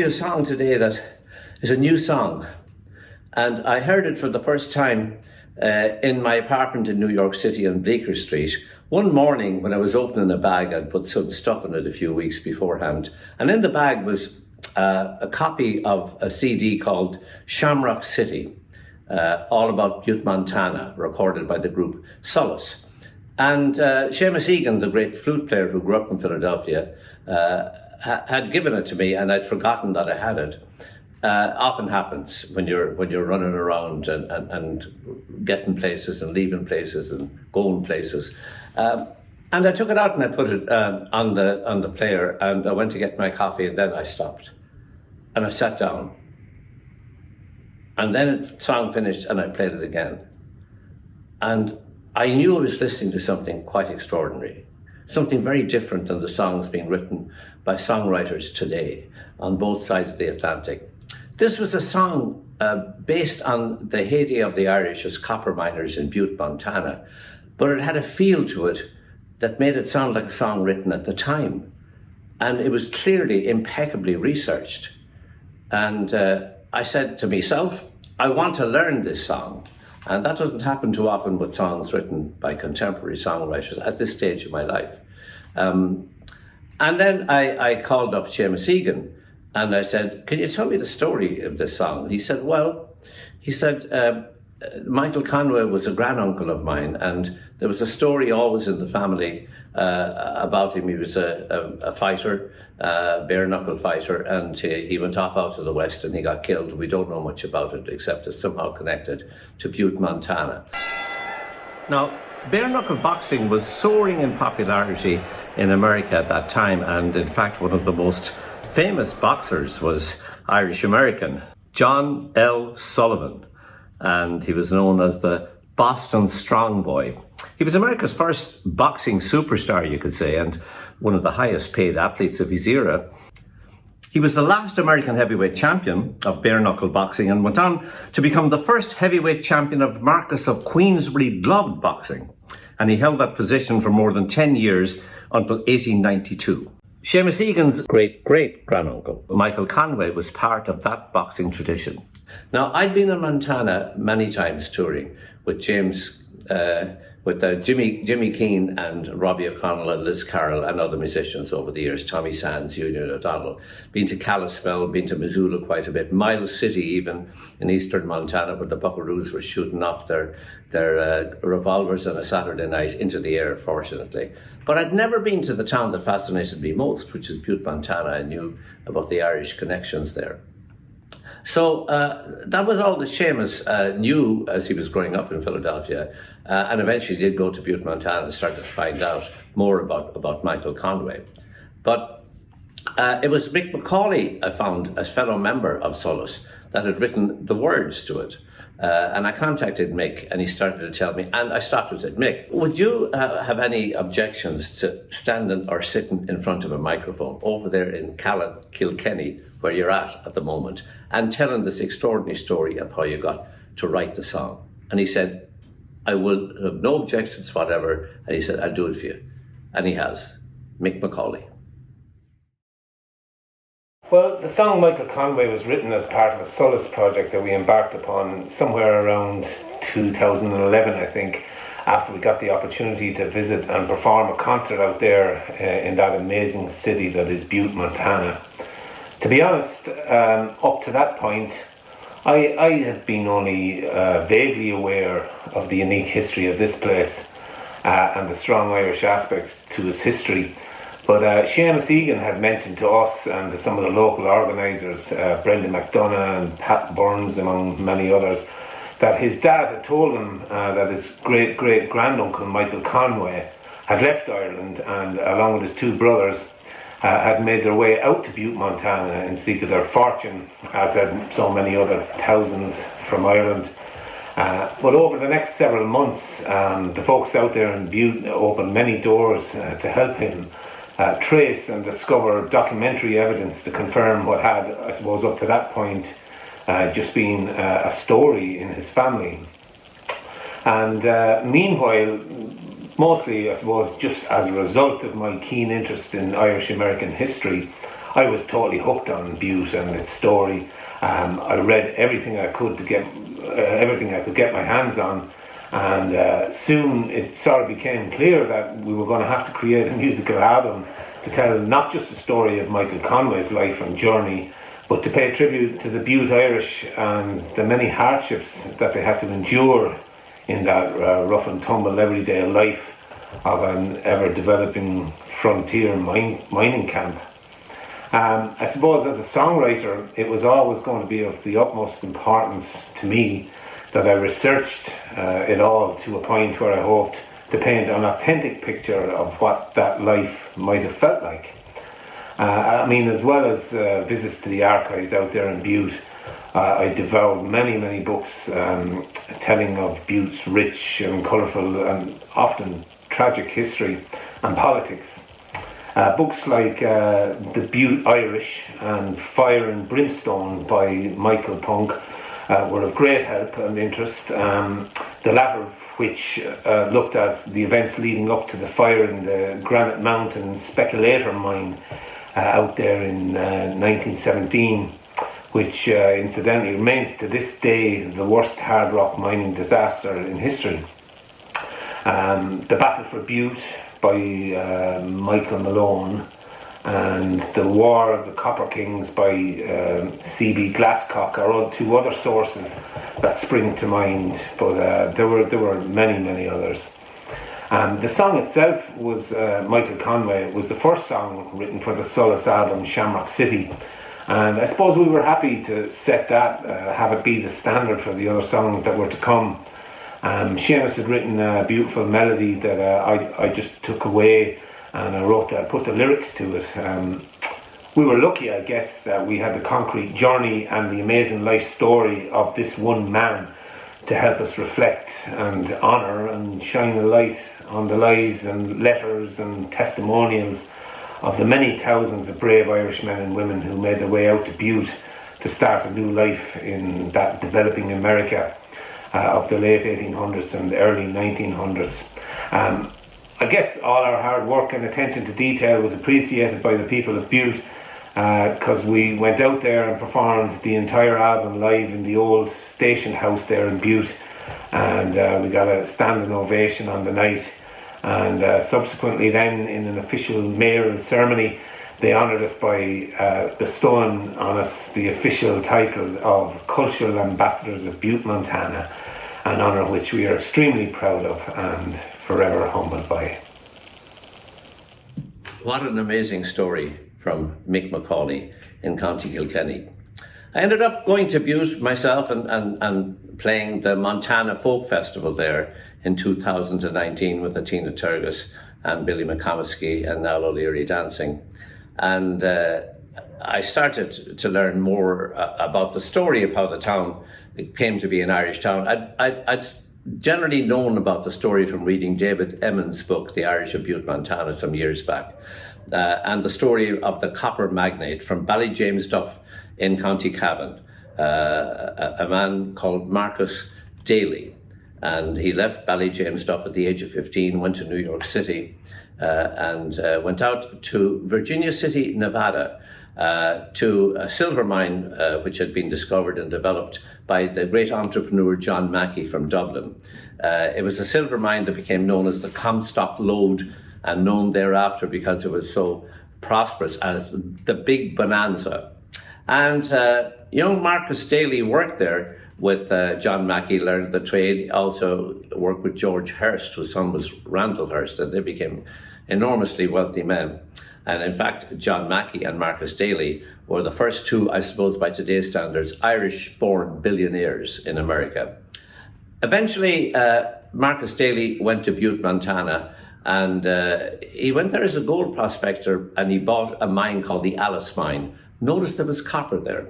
you a song today that is a new song. And I heard it for the first time in my apartment in New York City on Bleecker Street. One morning when I was opening a bag, I'd put some stuff in it a few weeks beforehand. And in the bag was a copy of a CD called Shamrock City, all about Butte, Montana, recorded by the group Solas. And Seamus Egan, the great flute player who grew up in Philadelphia, had given it to me, and I'd forgotten that I had it. Often happens when you're running around and getting places and leaving places and going places. And I took it out and I put it on the player, and I went to get my coffee, and then I stopped and I sat down. And then the song finished and I played it again. And I knew I was listening to something quite extraordinary, something very different than the songs being written by songwriters today on both sides of the Atlantic. This was a song based on the heyday of the Irish as copper miners in Butte, Montana, but it had a feel to it that made it sound like a song written at the time. And it was clearly impeccably researched. And I said to myself, I want to learn this song. And that doesn't happen too often with songs written by contemporary songwriters at this stage of my life. And then I called up Seamus Egan and I said, can you tell me the story of this song? And he said, Michael Conway was a granduncle of mine, and there was a story always in the family about him. He was a fighter, bare knuckle fighter, and he went off out to the West and he got killed. We don't know much about it except it's somehow connected to Butte, Montana. Now, bare knuckle boxing was soaring in popularity in America at that time, and in fact one of the most famous boxers was Irish-American John L. Sullivan, and he was known as the Boston Strong Boy. He was America's first boxing superstar, you could say, and one of the highest paid athletes of his era. He was the last American heavyweight champion of bare knuckle boxing and went on to become the first heavyweight champion of Marquess of Queensberry glove boxing. And he held that position for more than 10 years until 1892. Seamus Egan's great-great-granduncle, Michael Conway, was part of that boxing tradition. Now, I'd been in Montana many times touring with Jimmy Keane and Robbie O'Connell and Liz Carroll and other musicians over the years, Tommy Sands, Union O'Donnell. Been to Kalispell, been to Missoula quite a bit, Miles City even in eastern Montana, where the Buckaroos were shooting off their revolvers on a Saturday night into the air, fortunately. But I'd never been to the town that fascinated me most, which is Butte, Montana. I knew about the Irish connections there. So that was all that Seamus knew as he was growing up in Philadelphia, and eventually did go to Butte, Montana and started to find out more about Michael Conway. But it was Mick McAuley, I found, as fellow member of Solas, that had written the words to it. And I contacted Mick, and he started to tell me, and I stopped and said, Mick, would you have any objections to standing or sitting in front of a microphone over there in Kilkenny, where you're at the moment, and telling this extraordinary story of how you got to write the song? And he said, I will have no objections whatever. And he said, I'll do it for you. And he has. Mick McAuley. Well, the song Michael Conway was written as part of a Solas project that we embarked upon somewhere around 2011, I think, after we got the opportunity to visit and perform a concert out there in that amazing city that is Butte, Montana. To be honest, up to that point, I had been only vaguely aware of the unique history of this place and the strong Irish aspect to its history. But Seamus Egan had mentioned to us and to some of the local organisers, Brenda McDonough and Pat Burns, among many others, that his dad had told him that his great-great-granduncle Michael Conway had left Ireland and, along with his two brothers, had made their way out to Butte, Montana in seek of their fortune, as had so many other thousands from Ireland. But over the next several months, the folks out there in Butte opened many doors to help him trace and discover documentary evidence to confirm what had, I suppose, up to that point, just been a story in his family. And meanwhile, mostly, I suppose, just as a result of my keen interest in Irish-American history, I was totally hooked on Butte and its story. I read everything I could get my hands on, and soon it sort of became clear that we were going to have to create a musical album to tell not just the story of Michael Conway's life and journey, but to pay tribute to the Butte Irish and the many hardships that they had to endure in that rough and tumble everyday life of an ever-developing frontier mining camp. I suppose as a songwriter, it was always going to be of the utmost importance to me that I researched it all to a point where I hoped to paint an authentic picture of what that life might have felt like. I mean, as well as visits to the archives out there in Butte, I devoured many books telling of Butte's rich and colourful and often tragic history and politics. Books like The Butte Irish and Fire and Brimstone by Michael Punk were of great help and interest, the latter of which looked at the events leading up to the fire in the Granite Mountain Speculator mine out there in 1917, which incidentally remains to this day the worst hard rock mining disaster in history. The Battle for Butte by Michael Moloney, and The War of the Copper Kings by C.B. Glasscock are two other sources that spring to mind, but there were many others. The song itself was Michael Conway. It was the first song written for the Solas album Shamrock City, and I suppose we were happy to set that, have it be the standard for the other songs that were to come. Seamus had written a beautiful melody that I just took away, and I put the lyrics to it. We were lucky, I guess, that we had the concrete journey and the amazing life story of this one man to help us reflect and honour and shine a light on the lives and letters and testimonials of the many thousands of brave Irish men and women who made their way out to Butte to start a new life in that developing America of the late 1800s and early 1900s. I guess all our hard work and attention to detail was appreciated by the people of Butte, because we went out there and performed the entire album live in the old station house there in Butte, and we got a standing ovation on the night. And subsequently then, in an official mayoral ceremony, they honoured us by bestowing on us the official title of Cultural Ambassadors of Butte, Montana, an honour which we are extremely proud of and forever humbled by. What an amazing story from Mick McAuley in County Kilkenny. I ended up going to Butte myself and playing the Montana Folk Festival there in 2019 with Atina Turgis and Billy McComiskey and Niall O'Leary dancing. And I started to learn more about the story of how the town came to be an Irish town. I'd generally known about the story from reading David Emmons' book, The Irish of Butte, Montana, some years back, and the story of the copper magnate from Ballyjamesduff in County Cavan, a man called Marcus Daly. And he left Ballyjamesduff at the age of 15, went to New York City, and went out to Virginia City, Nevada, to a silver mine which had been discovered and developed by the great entrepreneur John Mackey from Dublin. It was a silver mine that became known as the Comstock Lode, and known thereafter because it was so prosperous as the Big Bonanza. And young Marcus Daly worked there with John Mackey, learned the trade. He also worked with George Hearst, whose son was Randall Hearst, and they became enormously wealthy men. And in fact, John Mackey and Marcus Daly were the first two, I suppose by today's standards, Irish-born billionaires in America. Eventually, Marcus Daly went to Butte, Montana, and he went there as a gold prospector, and he bought a mine called the Alice Mine. Noticed there was copper there,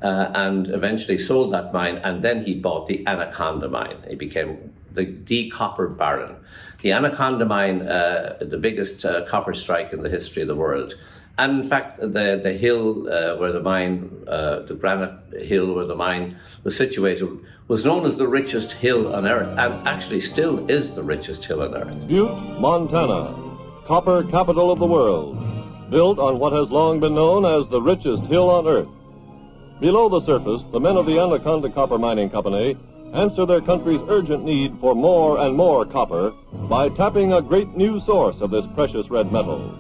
and eventually sold that mine, and then he bought the Anaconda Mine. He became the copper baron. The Anaconda Mine, the biggest copper strike in the history of the world. And in fact, the hill where the mine, the granite hill where the mine was situated, was known as the richest hill on earth, and actually still is the richest hill on earth. Butte, Montana, copper capital of the world. built on what has long been known as the richest hill on earth. Below the surface, the men of the Anaconda Copper Mining Company answer their country's urgent need for more and more copper by tapping a great new source of this precious red metal.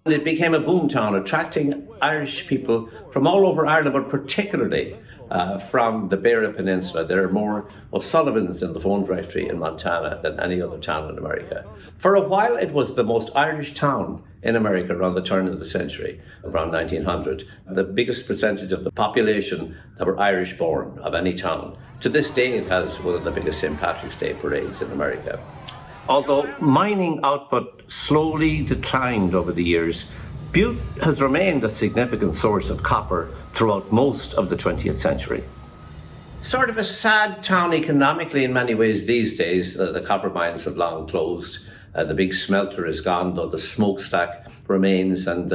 It became a boomtown, attracting Irish people from all over Ireland, but particularly from the Beara Peninsula. There are more O'Sullivans in the phone directory in Montana than any other town in America. For a while, it was the most Irish town in America around the turn of the century, around 1900. The biggest percentage of the population that were Irish born of any town. To this day, it has one of the biggest St. Patrick's Day parades in America. Although mining output slowly declined over the years, Butte has remained a significant source of copper throughout most of the 20th century. Sort of a sad town economically in many ways these days. The copper mines have long closed. The big smelter is gone, though the smokestack remains. And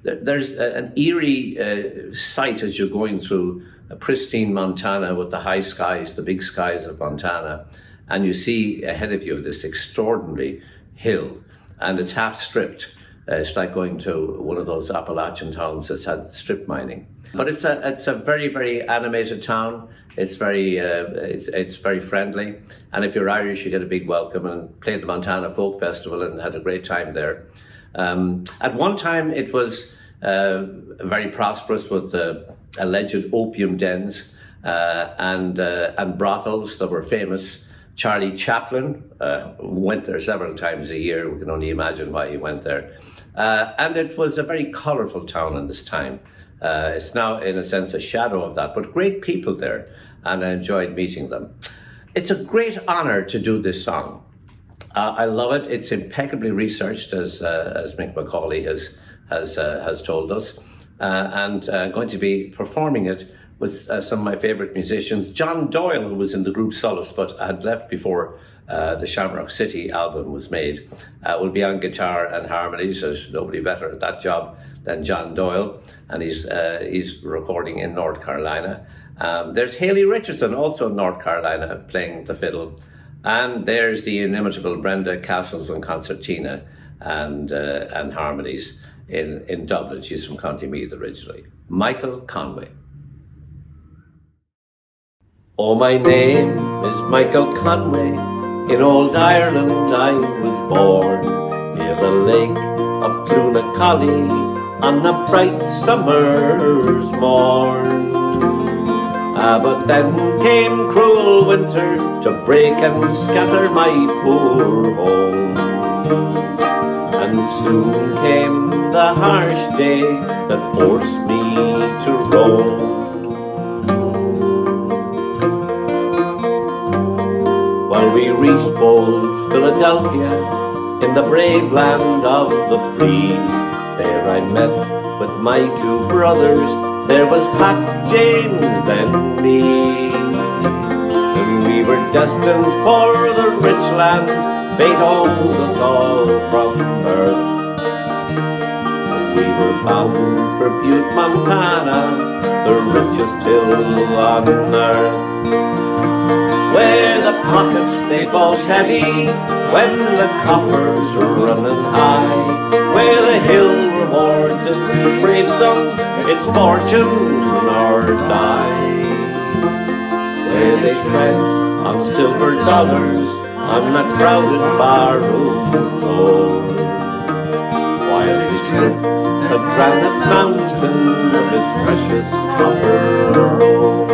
there's an eerie sight as you're going through pristine Montana with the high skies, the big skies of Montana. And you see ahead of you this extraordinary hill, and it's half stripped. It's like going to one of those Appalachian towns that's had strip mining. But it's a very, very animated town. It's very friendly, and if you're Irish, you get a big welcome. And played the Montana Folk Festival and had a great time there. At one time, it was very prosperous with alleged opium dens and brothels that were famous. Charlie Chaplin went there several times a year. We can only imagine why he went there. And it was a very colourful town in this time. It's now, in a sense, a shadow of that, but great people there, and I enjoyed meeting them. It's a great honour to do this song. I love it. It's impeccably researched, as Mick McAuley has told us, and I'm going to be performing it with some of my favourite musicians. John Doyle, who was in the group Solas, but had left before the Shamrock City album was made, will be on guitar and harmonies. There's nobody better at that job than John Doyle, and he's recording in North Carolina. There's Haley Richardson, also in North Carolina, playing the fiddle. And there's the inimitable Brenda Castles on concertina and harmonies in Dublin. She's from County Meath originally. Michael Conway. Oh, my name is Michael Conway. In old Ireland I was born, near the lake of Clunacolly, on a bright summer's morn. But then came cruel winter to break and scatter my poor home. And soon came the harsh day that forced me to roam. Well, we reached bold Philadelphia in the brave land of the free. There I met with my two brothers. There was Pat, James, then me. And we were destined for the rich land. Fate owned us all from birth. We were bound for Butte, Montana, the richest hill on earth, where the pockets they bulge heavy when the copper's running high, where the hill rewards its brave sons, its fortune or die, where they tread on silver dollars on the crowded barroom floor, while they strip the granite mountain of its precious copper ore.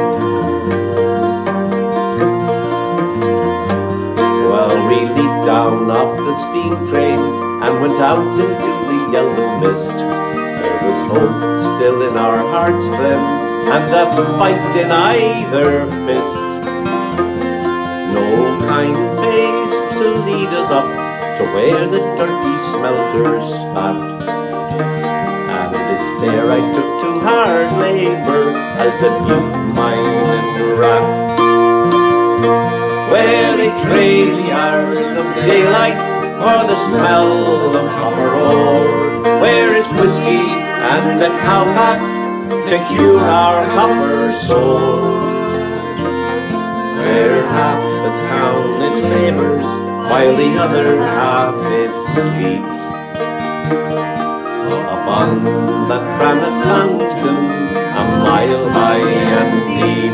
Well, we leaped down off the steam train and went out into the yellow mist. There was hope still in our hearts then, and a fight in either fist. No kind face to lead us up to where the dirty smelters spat. And it's there I took to hard labour as a Butte mining rat, where they trade the hours of daylight for the smell of copper ore, where it's whiskey and a cowpat to cure our copper sores, where half the town it labours while the other half it sleeps. up on that granite mountain, a mile high and deep.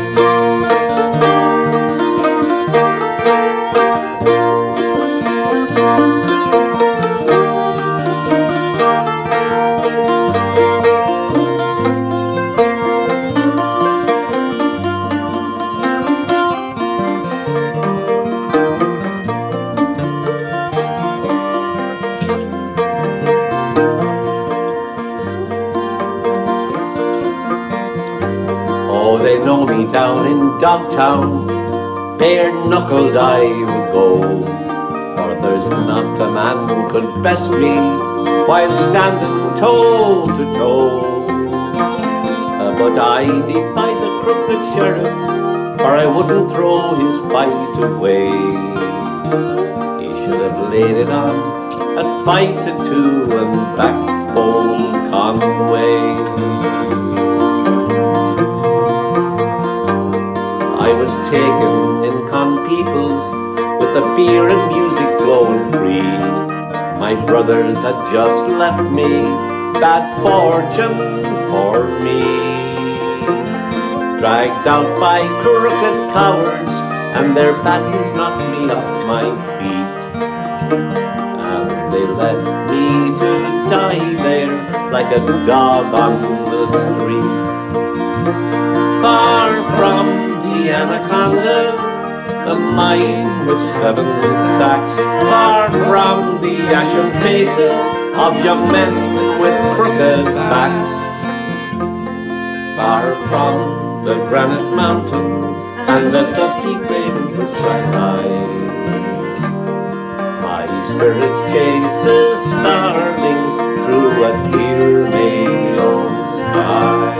They know me down in Dogtown, bare-knuckled I would go, for there's not a man could best me while standing toe to toe. But I defy the crooked sheriff, for I wouldn't throw his fight away. He should have laid it on at 5-2 and backed old Conway. I was taken in Con Peoples with the beer and music flowing free. My brothers had just left me, bad fortune for me. Dragged out by crooked cowards, and their battles knocked me off my feet. And they left me to die there like a dog on the street. Far from the anaconda, the mine with 7 stacks, far from the ashen faces of young men with crooked backs, far from the granite mountain and the dusty grave in which I lie. My spirit chases starlings through a clear May sky.